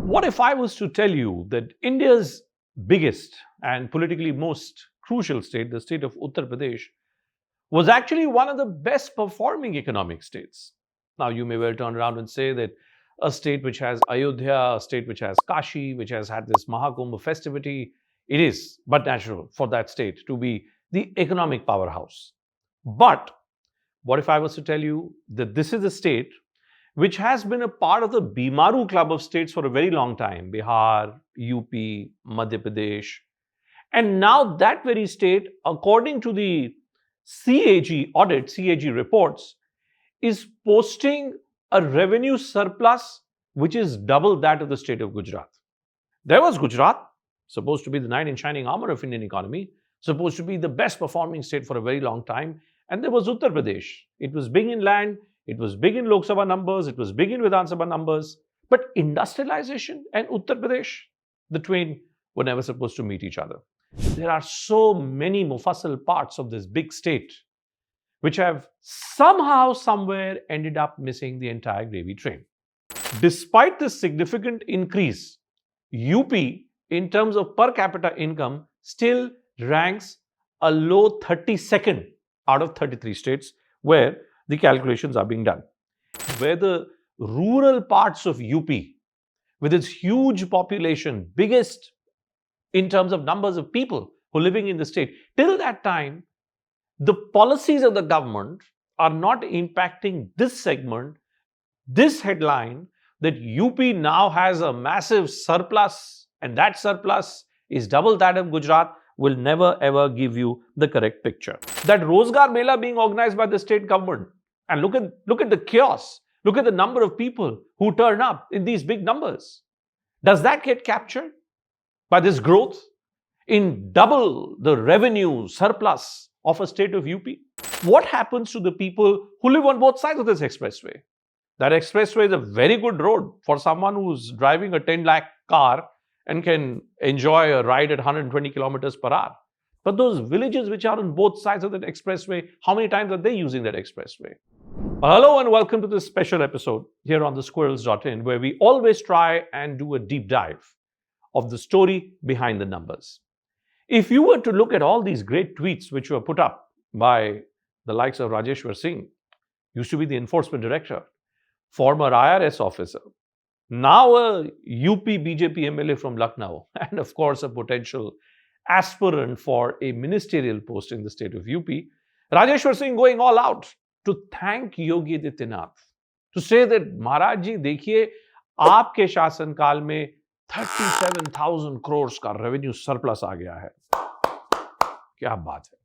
What if I was to tell you that India's biggest and politically most crucial state, the state of Uttar Pradesh, was actually one of the best performing economic states? Now, you may well turn around and say that a state which has Ayodhya, a state which has Kashi, which has had this Mahakumbh festivity, it is but natural for that state to be the economic powerhouse. But what if I was to tell you that this is a state which has been a part of the BIMARU club of states for a very long time, Bihar, UP, Madhya Pradesh. And now that very state, according to the CAG audit, CAG reports, is posting a revenue surplus which is double that of the state of Gujarat. There was Gujarat, supposed to be the knight in shining armor of Indian economy, supposed to be the best performing state for a very long time. And there was Uttar Pradesh. It was big in land, it was big in Lok Sabha numbers, it was big in Vidhan Sabha numbers. But industrialization and Uttar Pradesh, the twain were never supposed to meet each other. There are so many mufassal parts of this big state which have somehow, somewhere ended up missing the entire gravy train. Despite this significant increase, UP, in terms of per capita income, still ranks a low 32nd out of 33 states where the calculations are being done. Where the rural parts of UP, with its huge population, biggest in terms of numbers of people who are living in the state, till that time, the policies of the government are not impacting this segment. This headline that UP now has a massive surplus and that surplus is double that of Gujarat will never ever give you the correct picture. That Rozgar Mela being organized by the state government, and look at the chaos, look at the number of people who turn up in these big numbers. Does that get captured by this growth in double the revenue surplus of a state of UP? What happens to the people who live on both sides of this expressway? That expressway is a very good road for someone who's driving a 10 lakh car and can enjoy a ride at 120 kilometers per hour. But those villages which are on both sides of that expressway, how many times are they using that expressway? Hello and welcome to this special episode here on the Squirrels.in, where we always try and do a deep dive of the story behind the numbers. If you were to look at all these great tweets which were put up by the likes of Rajeshwar Singh, used to be the enforcement director, former IRS officer, now a UP BJP MLA from Lucknow, and of course a potential aspirant for a ministerial post in the state of UP, Rajeshwar Singh going all out to thank Yogi Adityanath, to say that Maharaj ji, देखिए आपके शासन काल में 37,000 crores का revenue surplus आ गया है. क्या बात है.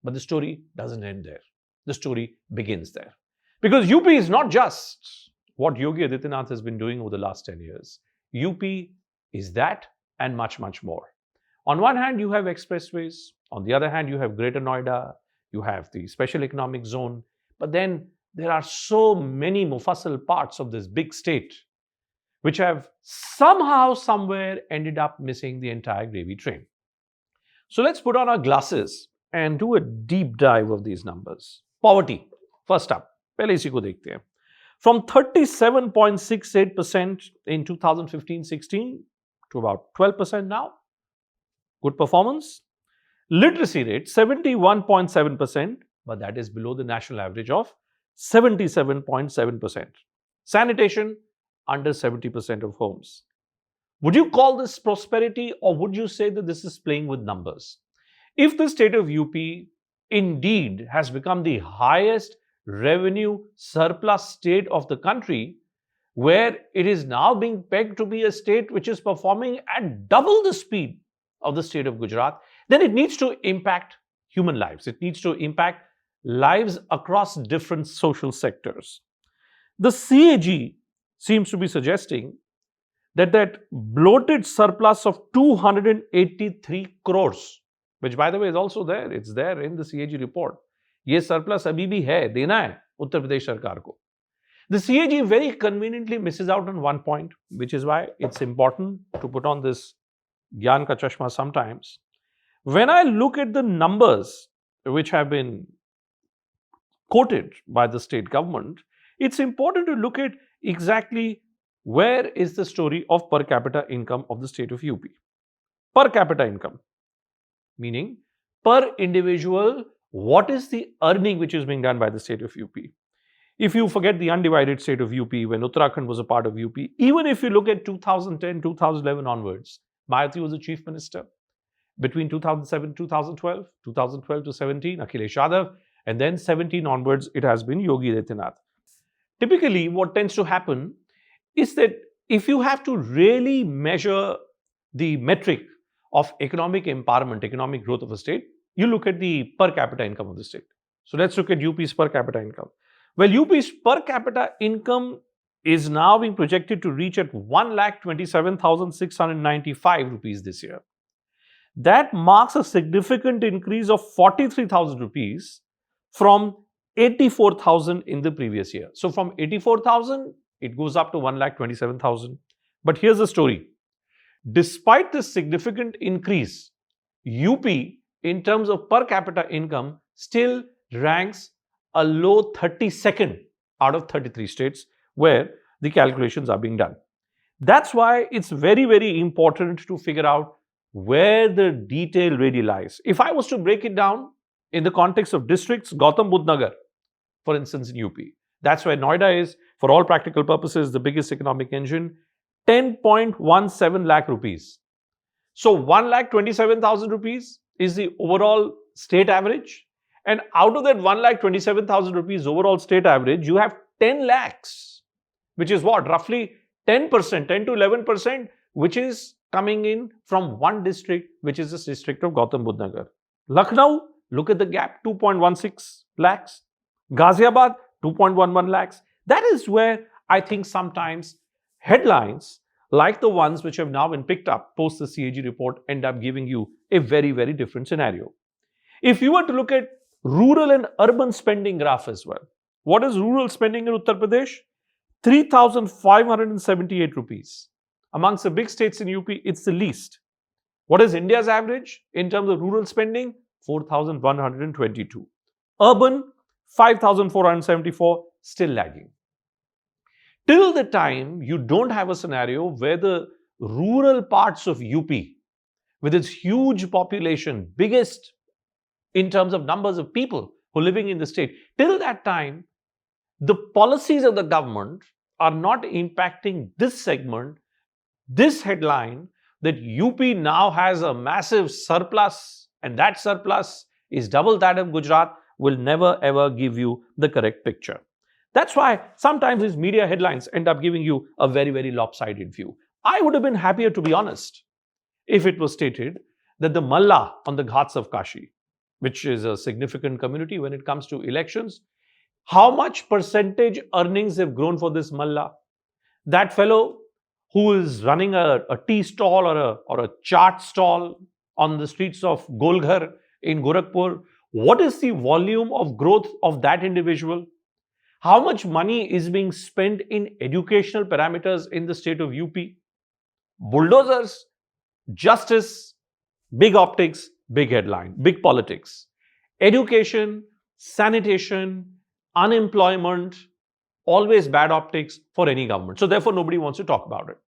But the story doesn't end there. The story begins there. Because UP is not just what Yogi Adityanath has been doing over the last 10 years. UP is that and much, much more. On one hand, you have expressways. On the other hand, you have Greater Noida. You have the special economic zone. But then there are so many mufassal parts of this big state which have somehow, somewhere ended up missing the entire gravy train. So let's put on our glasses and do a deep dive of these numbers. Poverty, first up. पहले इसी को देखते हैं. From 37.68% in 2015-16 to about 12% now. Good performance. Literacy rate, 71.7%, but that is below the national average of 77.7%. Sanitation, under 70% of homes. Would you call this prosperity, or would you say that this is playing with numbers? If the state of UP indeed has become the highest revenue surplus state of the country, where it is now being pegged to be a state which is performing at double the speed of the state of Gujarat, then it needs to impact human lives. It needs to impact lives across different social sectors. The CAG seems to be suggesting that bloated surplus of 283 crores, which by the way is also there, it's there in the CAG report. ये surplus अभी भी है, देना है उत्तर प्रदेश सरकार को. The CAG very conveniently misses out on one point, which is why it's important to put on this Gyan ka chashma sometimes. When I look at the numbers which have been quoted by the state government, it's important to look at exactly Where is the story of per capita income of the state of UP? Per capita income, meaning per individual, what is the earning which is being done by the state of UP? If you forget the undivided state of UP, when Uttarakhand was a part of UP, even if you look at 2010, 2011 onwards, Mayati was the chief minister. Between 2007, 2012, 2012 to 17, Akhilesh Yadav, and then 17 onwards, it has been Yogi Adityanath. Typically, what tends to happen is that if you have to really measure the metric of economic empowerment, economic growth of a state, you look at the per capita income of the state. So let's look at UP's per capita income. Well, UP's per capita income is now being projected to reach at 1,27,695 rupees this year. That marks a significant increase of 43,000 rupees from 84,000 in the previous year. So from 84,000, it goes up to 1,27,000. But here's the story. Despite this significant increase, UP in terms of per capita income still ranks a low 32nd out of 33 states where the calculations are being done. That's why it's very, very important to figure out where the detail really lies. If I was to break it down in the context of districts, Gautam Budh Nagar, for instance, in UP, that's where Noida is, for all practical purposes, the biggest economic engine, 10.17 lakh rupees. So 1,27,000 rupees is the overall state average. And out of that 1,27,000 rupees overall state average, you have 10 lakhs, which is what? Roughly 10%, 10 to 11%, which is coming in from one district, which is the district of Gautam Budh Nagar. Lucknow, look at the gap, 2.16 lakhs. Ghaziabad, 2.11 lakhs. That is where I think sometimes headlines like the ones which have now been picked up post the CAG report end up giving you a very, very different scenario. If you were to look at rural and urban spending graph as well, what is rural spending in Uttar Pradesh? 3,578 rupees. Amongst the big states in UP, it's the least. What is India's average in terms of rural spending? 4,122. Urban, 5,474, still lagging. Till the time you don't have a scenario where the rural parts of UP, with its huge population, biggest in terms of numbers of people who are living in the state, till that time, the policies of the government are not impacting this segment. This headline that UP now has a massive surplus and that surplus is double that of Gujarat will never ever give you the correct picture. That's why sometimes these media headlines end up giving you a very, very lopsided view. I would have been happier, to be honest, if it was stated that the Malla on the Ghats of Kashi, which is a significant community when it comes to elections, how much percentage earnings have grown for this Malla? That fellow who is running a tea stall or a chaat stall on the streets of Golghar in Gorakhpur, what is the volume of growth of that individual? How much money is being spent in educational parameters in the state of UP? Bulldozers, justice, big optics, big headline, big politics. Education, sanitation, unemployment, always bad optics for any government. So therefore, nobody wants to talk about it.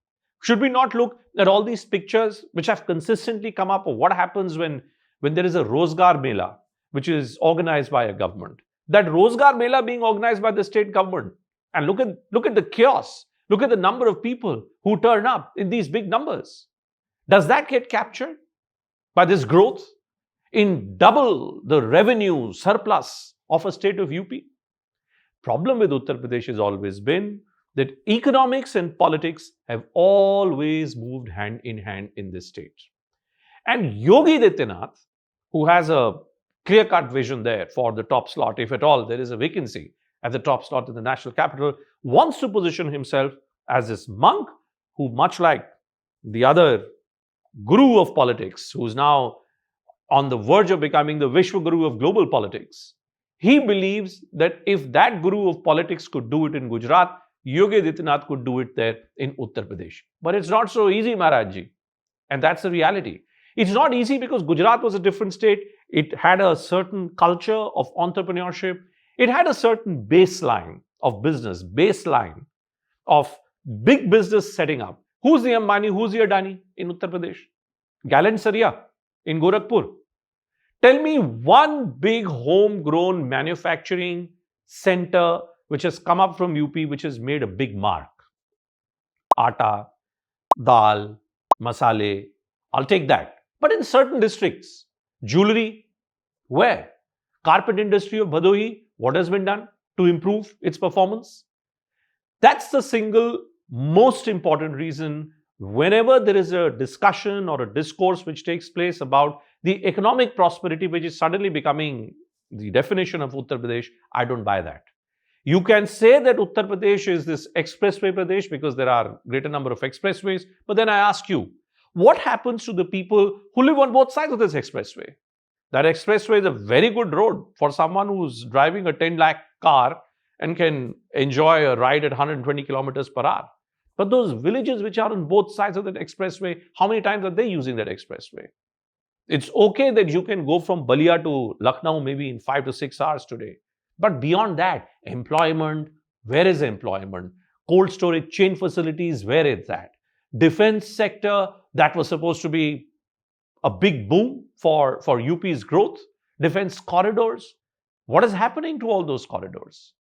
Should we not look at all these pictures which have consistently come up of what happens when there is a Rozgar Mela, which is organized by a government? That Rozgar Mela being organized by the state government. And look at the chaos. Look at the number of people who turn up in these big numbers. Does that get captured by this growth in double the revenue surplus of a state of UP? Problem with Uttar Pradesh has always been that economics and politics have always moved hand in hand in this state. And Yogi Adityanath, who has a clear-cut vision there for the top slot, if at all there is a vacancy at the top slot in the national capital, wants to position himself as this monk who, much like the other guru of politics, who is now on the verge of becoming the Vishwa Guru of global politics, he believes that if that guru of politics could do it in Gujarat, Yogi Adityanath could do it there in Uttar Pradesh. But it's not so easy, Maharajji. And that's the reality. It's not easy because Gujarat was a different state. It had a certain culture of entrepreneurship. It had a certain baseline of business, baseline of big business setting up. Who's the Ambani? Who's the Adani in Uttar Pradesh? Gallant Saria in Gorakhpur. Tell me one big homegrown manufacturing center which has come up from UP which has made a big mark. Atta, dal, masale, I'll take that. But in certain districts, jewelry, where? Carpet industry of Bhadohi, what has been done to improve its performance? That's the single most important reason whenever there is a discussion or a discourse which takes place about the economic prosperity which is suddenly becoming the definition of Uttar Pradesh, I don't buy that. You can say that Uttar Pradesh is this expressway Pradesh because there are greater number of expressways, but then I ask you, what happens to the people who live on both sides of this expressway? That expressway is a very good road for someone who's driving a 10 lakh car and can enjoy a ride at 120 kilometers per hour. But those villages which are on both sides of that expressway, how many times are they using that expressway? It's okay that you can go from Balia to Lucknow maybe in 5 to 6 hours today. But beyond that, employment, where is employment? Cold storage chain facilities, where is that? Defense sector, that was supposed to be a big boom for UP's growth. Defense corridors, what is happening to all those corridors?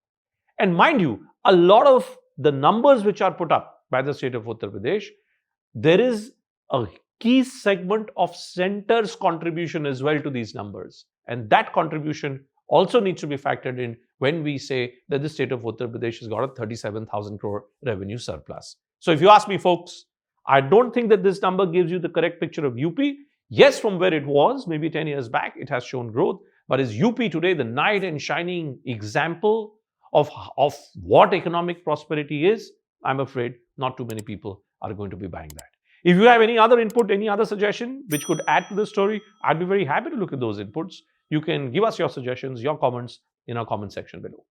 And mind you, a lot of the numbers which are put up by the state of Uttar Pradesh, there is a key segment of center's contribution as well to these numbers. And that contribution also needs to be factored in when we say that the state of Uttar Pradesh has got a 37,000 crore revenue surplus. So if you ask me, folks, I don't think that this number gives you the correct picture of UP. Yes, from where it was, maybe 10 years back, it has shown growth. But is UP today the knight and shining example of what economic prosperity is? I'm afraid not too many people are going to be buying that. If you have any other input, any other suggestion which could add to the story, I'd be very happy to look at those inputs. You can give us your suggestions, your comments in our comment section below.